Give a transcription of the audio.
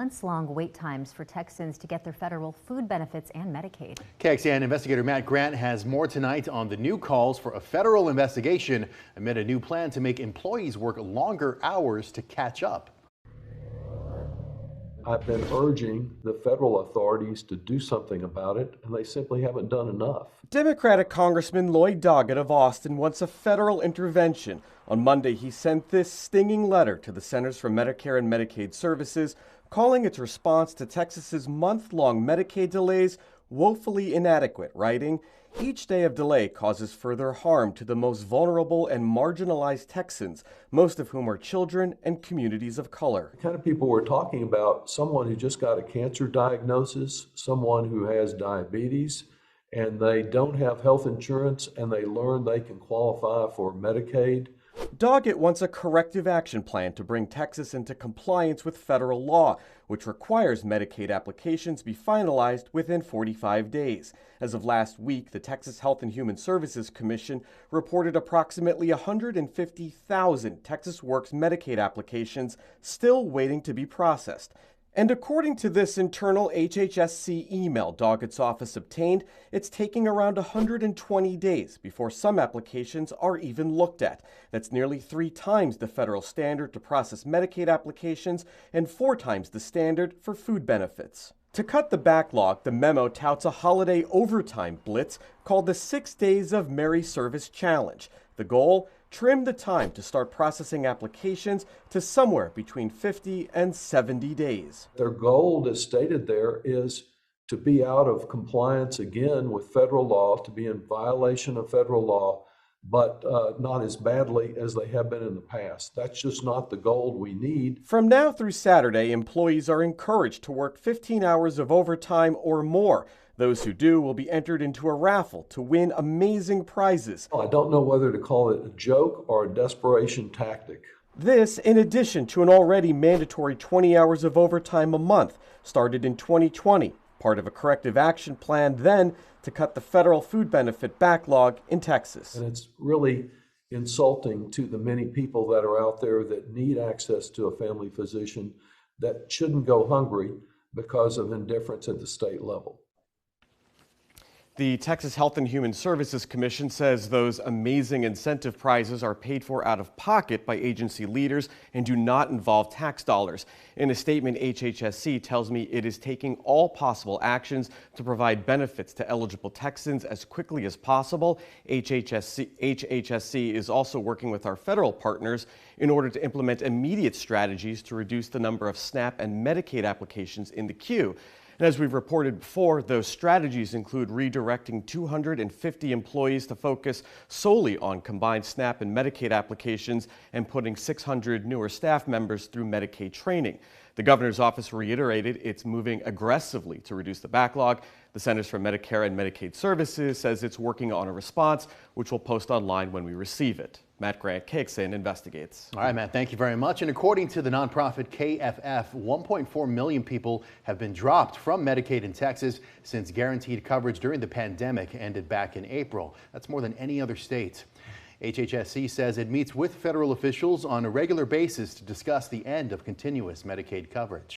months-long wait times for Texans to get their federal food benefits and Medicaid. KXAN investigator Matt Grant has more tonight on the new calls for a federal investigation amid a new plan to make employees work longer hours to catch up. I've been urging the federal authorities to do something about it, and they simply haven't done enough. Democratic Congressman Lloyd Doggett of Austin wants a federal intervention. On Monday, he sent this stinging letter to the Centers for Medicare and Medicaid Services, calling its response to Texas's month-long Medicaid delays woefully inadequate, writing, "Each day of delay causes further harm to the most vulnerable and marginalized Texans, most of whom are children and communities of color." The kind of people we're talking about, someone who just got a cancer diagnosis, someone who has diabetes, and they don't have health insurance, and they learn they can qualify for Medicaid. Doggett wants a corrective action plan to bring Texas into compliance with federal law, which requires Medicaid applications be finalized within 45 days. As of last week, the Texas Health and Human Services Commission reported approximately 150,000 Texas Works Medicaid applications still waiting to be processed. And according to this internal HHSC email Doggett's office obtained, it's taking around 120 days before some applications are even looked at. That's nearly 3 times the federal standard to process Medicaid applications and 4 times the standard for food benefits. To cut the backlog, the memo touts a holiday overtime blitz called the 6 Days of Merry Service Challenge. The goal? Trim the time to start processing applications to somewhere between 50 and 70 days. Their goal, as stated there, is to be out of compliance again with federal law, to be in violation of federal law, but not as badly as they have been in the past. That's just not the goal we need. From now through Saturday, employees are encouraged to work 15 hours of overtime or more. Those who do will be entered into a raffle to win amazing prizes. I don't know whether to call it a joke or a desperation tactic. This, in addition to an already mandatory 20 hours of overtime a month, started in 2020, part of a corrective action plan then to cut the federal food benefit backlog in Texas. And it's really insulting to the many people that are out there that need access to a family physician that shouldn't go hungry because of indifference at the state level. The Texas Health and Human Services Commission says those amazing incentive prizes are paid for out of pocket by agency leaders and do not involve tax dollars. In a statement, HHSC tells me it is taking all possible actions to provide benefits to eligible Texans as quickly as possible. HHSC is also working with our federal partners in order to implement immediate strategies to reduce the number of SNAP and Medicaid applications in the queue. And as we've reported before, those strategies include redirecting 250 employees to focus solely on combined SNAP and Medicaid applications and putting 600 newer staff members through Medicaid training. The governor's office reiterated it's moving aggressively to reduce the backlog. The Centers for Medicare and Medicaid Services says it's working on a response, which we'll post online when we receive it. Matt Grant, KXAN Investigates. All right, Matt, thank you very much. And according to the nonprofit KFF, 1.4 million people have been dropped from Medicaid in Texas since guaranteed coverage during the pandemic ended back in April. That's more than any other state. HHSC says it meets with federal officials on a regular basis to discuss the end of continuous Medicaid coverage.